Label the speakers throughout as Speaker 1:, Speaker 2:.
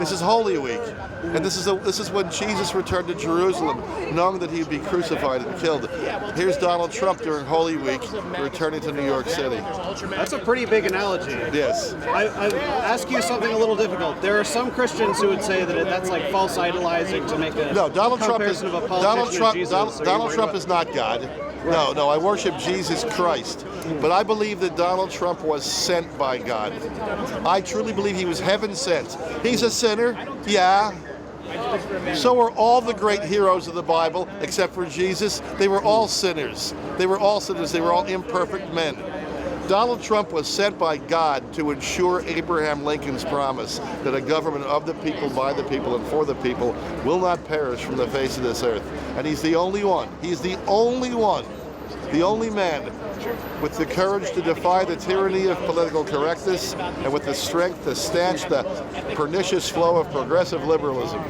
Speaker 1: This is Holy Week, and this is when Jesus returned to Jerusalem, knowing that he would be crucified and killed. Here's Donald Trump during Holy Week, returning to New York City.
Speaker 2: That's a pretty big analogy.
Speaker 1: Yes.
Speaker 2: I ask you something a little difficult. There are some Christians who would say that that's like false idolizing to make a comparison of a politician and Jesus.
Speaker 1: Donald Trump is not God. No, I worship Jesus Christ. But I believe that Donald Trump was sent by God. I truly believe he was heaven sent. He's a sinner, yeah. So were all the great heroes of the Bible, except for Jesus. They were all sinners. They were all sinners. They were all imperfect men. Donald Trump was sent by God to ensure Abraham Lincoln's promise that a government of the people, by the people, and for the people will not perish from the face of this earth. And he's the only one. He's the only one, the only man with the courage to defy the tyranny of political correctness and with the strength to stanch the pernicious flow of progressive liberalism.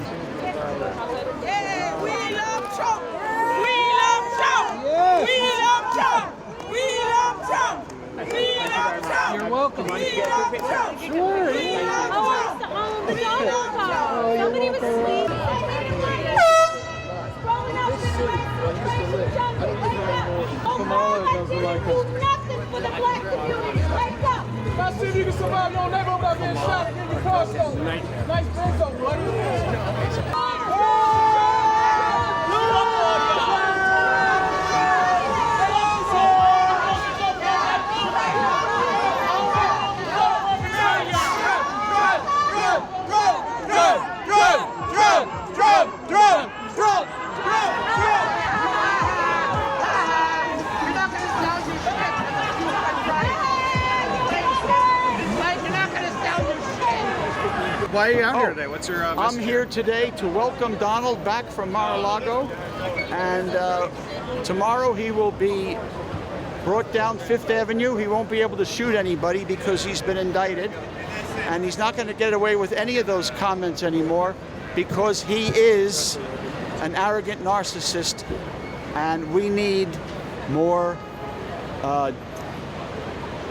Speaker 3: Yeah, we love Trump! We love Trump! Yes. We love Trump! We love Trump! We love Trump!
Speaker 4: You're welcome.
Speaker 3: We love Trump!
Speaker 4: Sure.
Speaker 3: We love Trump!
Speaker 5: The Donald car. Somebody was sleeping. Growing up in the registration jungle. Wake up. Obama didn't do nothing for the black community. Wake up.
Speaker 4: If I see you can survive your neighbor without getting shot, give me a crossbow. Nice pencil, buddy.
Speaker 2: Why are you out here today? What's your
Speaker 6: I'm here today to welcome Donald back from Mar-a-Lago, and tomorrow he will be brought down Fifth Avenue. He won't be able to shoot anybody because he's been indicted, and he's not going to get away with any of those comments anymore because he is an arrogant narcissist, and we need more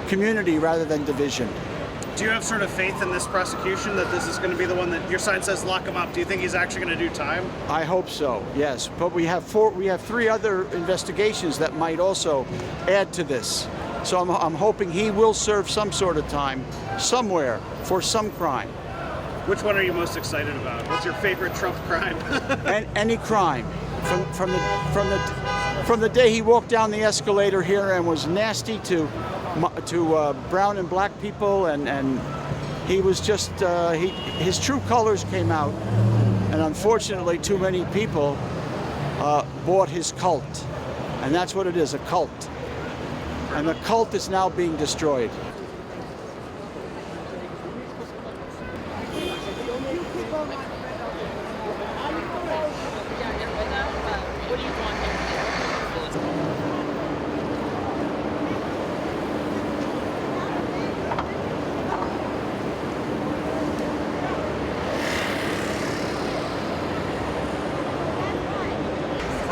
Speaker 6: community rather than division.
Speaker 2: Do you have sort of faith in this prosecution that this is going to be the one that your side says lock him up? Do you think he's actually going to do time?
Speaker 6: I hope so, yes. But we have three other investigations that might also add to this. So I'm hoping he will serve some sort of time somewhere for some crime.
Speaker 2: Which one are you most excited about? What's your favorite Trump crime?
Speaker 6: And any crime, from the day he walked down the escalator here and was nasty to brown and black people, and he was just his true colors came out, and unfortunately too many people bought his cult, and that's what it is, a cult, and the cult is now being destroyed.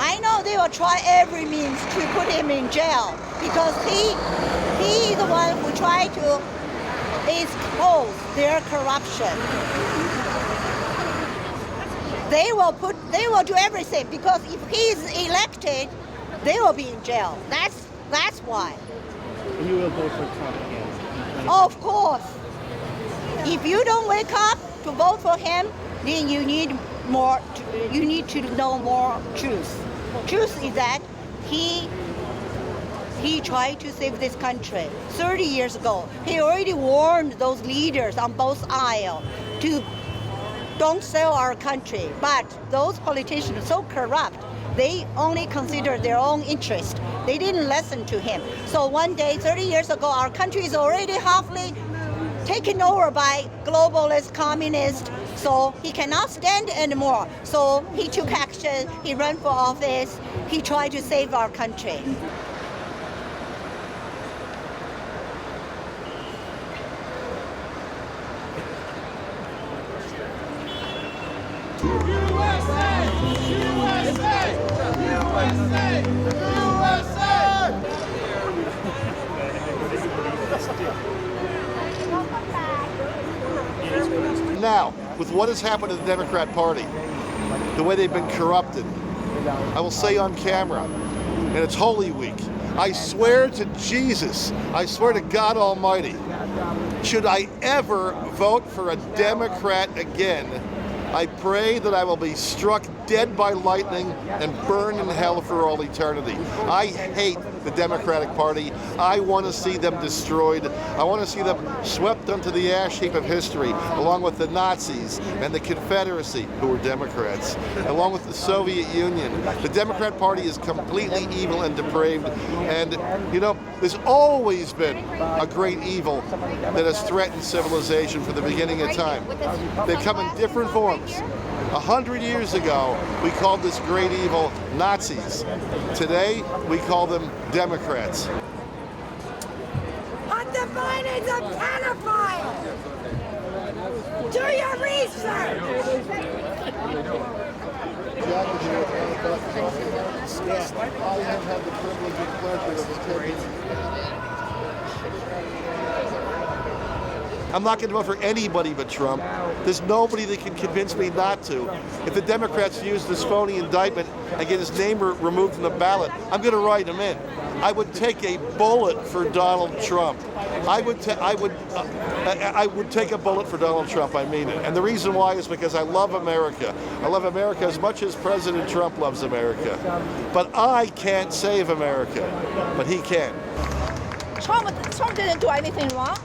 Speaker 7: I know they will try every means to put him in jail because he is the one who tried to expose their corruption. They will do everything because if he is elected, they will be in jail. That's why.
Speaker 4: You will vote for Trump again?
Speaker 7: Of course. If you don't wake up to vote for him, then you need more. You need to know more truth. Truth is that he tried to save this country 30 years ago. He already warned those leaders on both aisles to don't sell our country. But those politicians are so corrupt, they only consider their own interest. They didn't listen to him. So one day, 30 years ago, our country is already halfway taken over by globalist communists. So he cannot stand anymore. So he took action, he ran for office, he tried to save our country.
Speaker 1: Now, with what has happened to the Democrat Party, the way they've been corrupted, I will say on camera, and it's Holy Week, I swear to Jesus, I swear to God Almighty, should I ever vote for a Democrat again, I pray that I will be struck dead by lightning and burn in hell for all eternity. I hate the Democratic Party. I want to see them destroyed. I want to see them swept onto the ash heap of history, along with the Nazis and the Confederacy, who were Democrats, along with the Soviet Union. The Democrat Party is completely evil and depraved. And, you know, there's always been a great evil that has threatened civilization from the beginning of time. They come in different forms. 100 years ago, we called this great evil Nazis. Today, we call them Democrats.
Speaker 5: Undefine is a pedophile! Do your research!
Speaker 1: I have had the privilege and pleasure of I'm not going to vote for anybody but Trump. There's nobody that can convince me not to. If the Democrats use this phony indictment and get his name removed from the ballot, I'm going to write him in. I would take a bullet for Donald Trump. I would take a bullet for Donald Trump. I mean it. And the reason why is because I love America. I love America as much as President Trump loves America. But I can't save America. But he can.
Speaker 8: Trump didn't do anything wrong.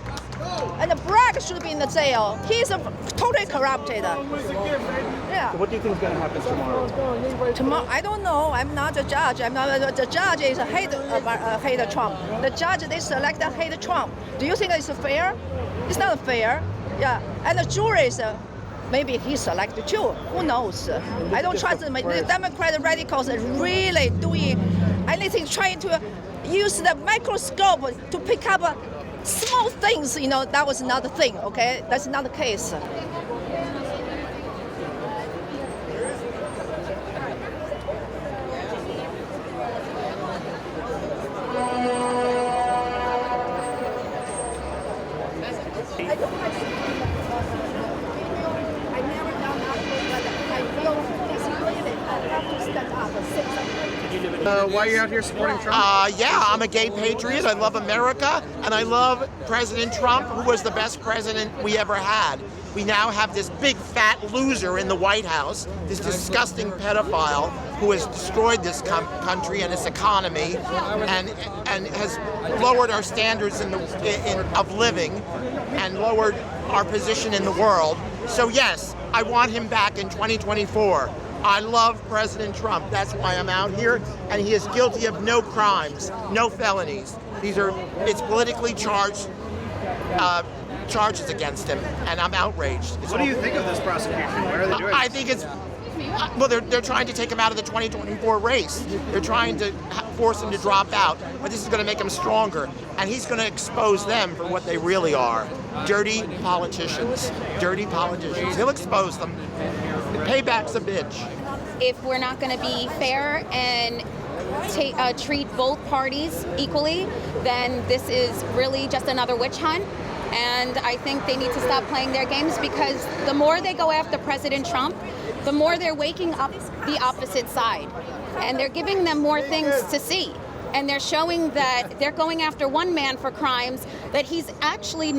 Speaker 8: And Bragg should be in the jail. He's totally corrupted. Yeah.
Speaker 2: What do you think is going to happen tomorrow?
Speaker 8: Tomorrow, I don't know. I'm not a judge. The judge is hate Trump. The judge they select hate Trump. Do you think it's fair? It's not fair. Yeah. And the juries, maybe he selected too. Who knows? I don't trust them. The Democrat radicals are really doing anything, trying to use the microscope to pick up small things, you know. That was another thing, okay? That's not the case.
Speaker 2: Why are you out here supporting Trump?
Speaker 9: Yeah, I'm a gay patriot. I love America, and I love President Trump, who was the best president we ever had. We now have this big fat loser in the White House, this disgusting pedophile who has destroyed this country and its economy, and has lowered our standards of living, and lowered our position in the world. So yes, I want him back in 2024. I love President Trump. That's why I'm out here, and he is guilty of no crimes, no felonies. It's politically charged charges against him, and I'm outraged.
Speaker 2: What do you think of this prosecution? Why are they doing
Speaker 9: I think it's, well, they're trying to take him out of the 2024 race. They're trying to force him to drop out, but this is going to make him stronger, and he's going to expose them for what they really are. Dirty politicians. Dirty politicians. He'll expose them. Payback's a bitch.
Speaker 10: If we're not going to be fair and treat both parties equally, then this is really just another witch hunt. And I think they need to stop playing their games, because the more they go after President Trump, the more they're waking up the opposite side. And they're giving them more things to see. And they're showing that they're going after one man for crimes that he's actually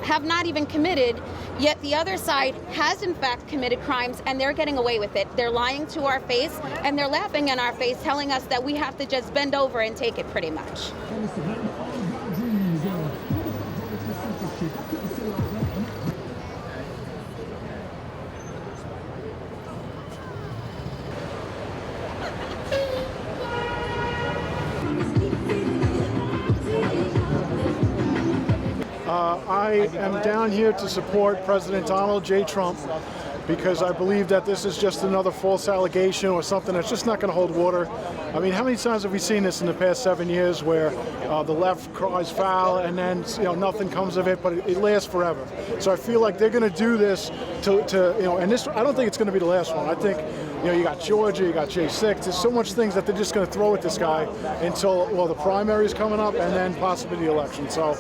Speaker 10: have not even committed, yet the other side has in fact committed crimes, and they're getting away with it. They're lying to our face, and they're laughing in our face, telling us that we have to just bend over and take it, pretty much.
Speaker 11: I am down here to support President Donald J. Trump, because I believe that this is just another false allegation or something that's just not going to hold water. I mean, how many times have we seen this in the past 7 years, where the left cries foul and then nothing comes of it, but it lasts forever. So I feel like they're going to do this to and this, I don't think it's going to be the last one. I think you got Georgia, you got J6. There's so much things that they're just going to throw at this guy until, well, the primary is coming up and then possibly the election. So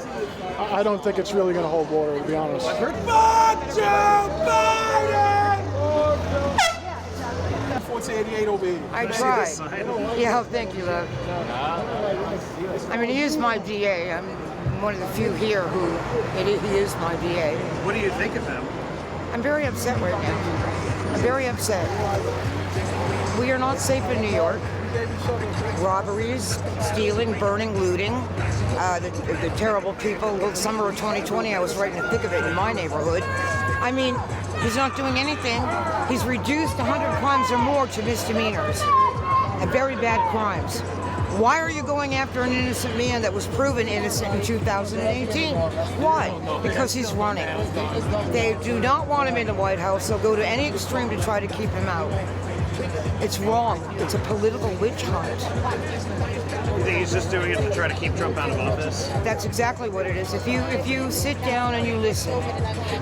Speaker 11: I don't think it's really going to hold water, to be honest.
Speaker 4: Fuck Joe Biden! 1488 over here.
Speaker 12: I tried. Yeah, thank you, love. I mean, he is my DA. I'm one of the few here who he is my DA.
Speaker 2: What do you think of him?
Speaker 12: I'm very upset right now. I'm very upset. We are not safe in New York. Robberies, stealing, burning, looting, the terrible people. Well, summer of 2020, I was right in the thick of it in my neighborhood. I mean, he's not doing anything. He's reduced 100 crimes or more to misdemeanors and very bad crimes. Why are you going after an innocent man that was proven innocent in 2018? Why? Because he's running. They do not want him in the White House. They'll go to any extreme to try to keep him out. It's wrong. It's a political witch hunt.
Speaker 2: You think he's just doing it to try to keep Trump out of office?
Speaker 12: That's exactly what it is. If you sit down and you listen.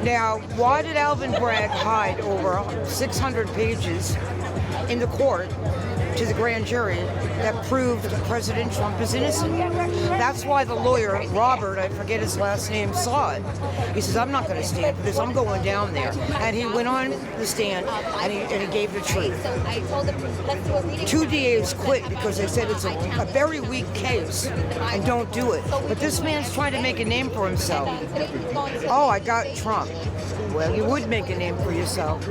Speaker 12: Now, why did Alvin Bragg hide over 600 pages in the court to the grand jury that proved President Trump is innocent? That's why the lawyer, Robert, I forget his last name, saw it. He says, I'm not going to stand for this. I'm going down there. And he went on the stand and he gave the truth. 2 DAs quit because they said it's a very weak case and don't do it. But this man's trying to make a name for himself. Oh, I got Trump. Well, you would make a name for yourself.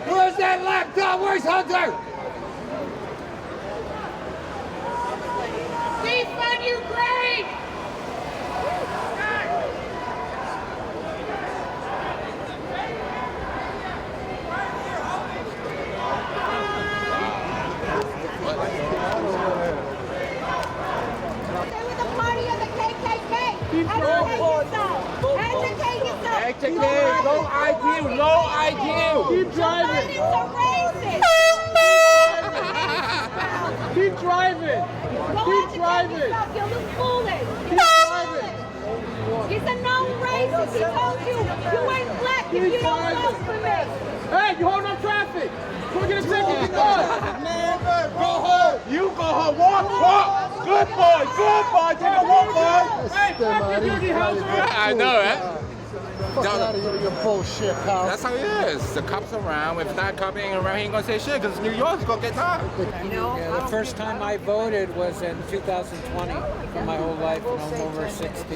Speaker 4: Where's that laptop? Where's Hunter? Defund Ukraine!
Speaker 5: They were the party of the KKK. Educate yourself. Educate yourself.
Speaker 4: Educate, no IQ, no IQ. Keep driving. Keep driving. Keep driving.
Speaker 5: You look foolish.
Speaker 4: Keep driving.
Speaker 5: He's a known racist. He told you you ain't black if you don't vote for me.
Speaker 4: Hey, you holding up traffic. Come get a ticket. Get going. Go home. You go home. Walk. Good boy. Good boy. Take a walk, boy. Hey, fuck you,
Speaker 13: I know, right?
Speaker 11: Fuck out of here with your bullshit, pal.
Speaker 13: That's how he is. The cops around. If that cop ain't around, he ain't gonna say shit because New York's gonna get time.
Speaker 14: Yeah, the first time I voted was in 2020 for my whole life, and I'm over 60.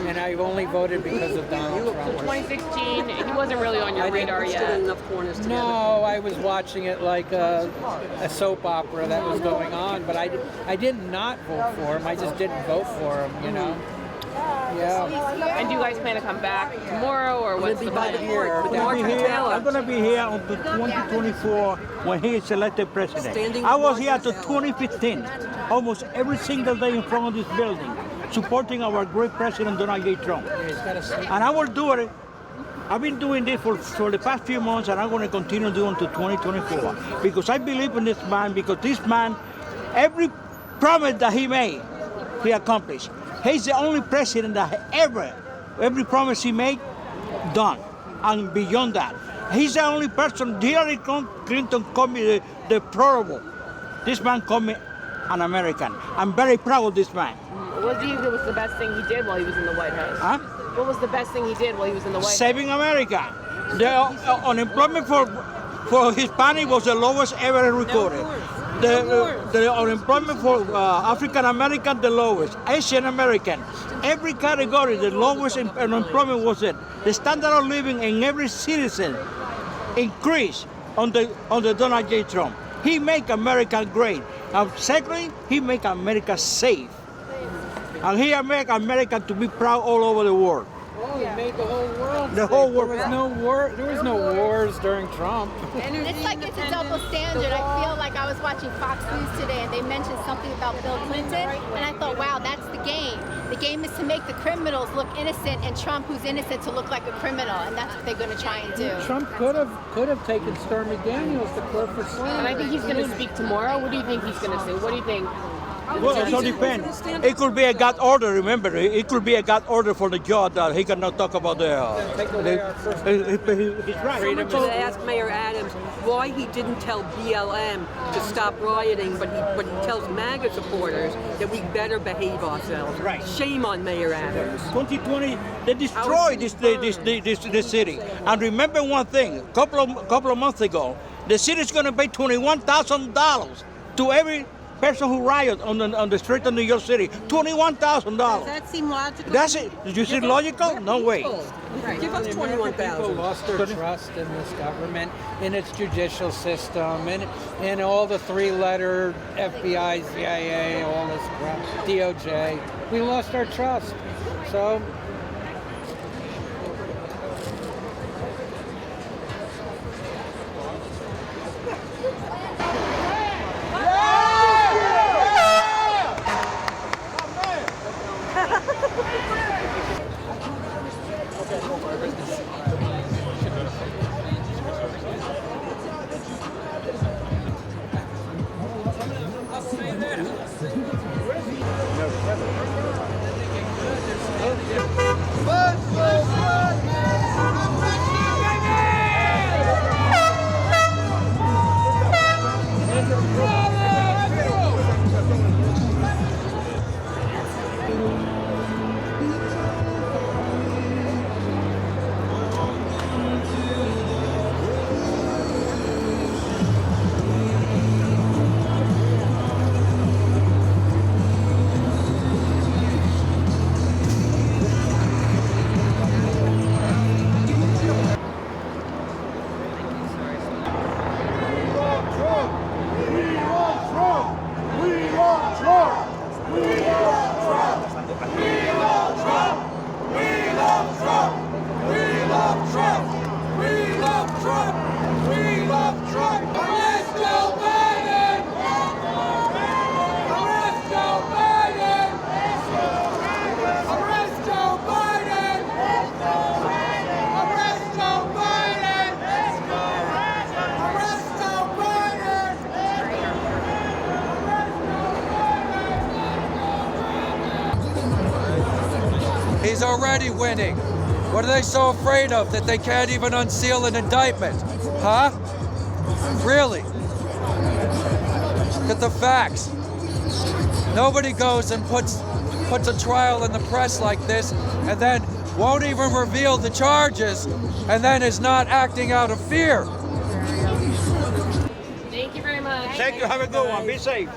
Speaker 14: And I've only voted because of Donald Trump.
Speaker 15: 2016, he wasn't really on your radar yet.
Speaker 14: No, I was watching it like a soap opera that was going on, but I did not vote for him. I just didn't vote for him, you know. Yeah.
Speaker 15: And do you guys plan to come back tomorrow, or what's the plan?
Speaker 16: I'm going to be here until 2024 when he is elected president. I was here until 2015, almost every single day in front of this building, supporting our great president, Donald J. Trump. And I will do it. I've been doing this for the past few months, and I'm going to continue doing it until 2024. Because I believe in this man, because this man, every promise that he made, he accomplished. He's the only president that every promise he made, done. And beyond that, he's the only person. Hillary Clinton called me the deplorable. This man called me an American. I'm very proud of this man.
Speaker 15: What do you think was the best thing he did while he was in the White House?
Speaker 16: Huh?
Speaker 15: What was the best thing he did while he was in the White House?
Speaker 16: Saving America. The unemployment for Hispanic was the lowest ever recorded. The unemployment for African American, the lowest. Asian American, every category, the lowest unemployment was it. The standard of living in every citizen increased on the Donald J. Trump. He make America great. And secondly, he make America safe. And he make America to be proud all over the world.
Speaker 14: Oh, he made the whole world.
Speaker 16: The whole world.
Speaker 14: There was no war. There was no wars during Trump.
Speaker 10: It's like it's a double standard. I feel like I was watching Fox News today and they mentioned something about Bill Clinton, and I thought, wow, that's the game. The game is to make the criminals look innocent and Trump, who's innocent, to look like a criminal, and that's what they're going to try and do.
Speaker 14: Trump could have taken Stormy Daniels to court for slander.
Speaker 15: And I think he's going to speak tomorrow. What do you think he's going to say? What do you think?
Speaker 16: Well, it all depends. It could be a God order, remember. It could be a God order for the judge that he cannot talk about the he's right.
Speaker 17: Someone should ask Mayor Adams why he didn't tell BLM to stop rioting, but he tells MAGA supporters that we better behave ourselves.
Speaker 16: Right.
Speaker 17: Shame on Mayor Adams.
Speaker 16: 2020, they destroyed this city. And remember one thing, a couple of months ago, the city's going to pay $21,000 to every person who rioted on the street of New York City. $21,000.
Speaker 17: Does that seem logical?
Speaker 16: That's it. Did you see logical? No way.
Speaker 17: Give us $21,000.
Speaker 14: People lost their trust in this government, in its judicial system, in all the three-letter FBI, CIA, all this crap, DOJ. We lost our trust. So.
Speaker 18: He's already winning. What are they so afraid of that they can't even unseal an indictment? Huh? Really? Look at the facts. Nobody goes and puts a trial in the press like this and then won't even reveal the charges and then is not acting out of fear.
Speaker 15: Thank you very much.
Speaker 16: Thank you. Have a good one. Be safe.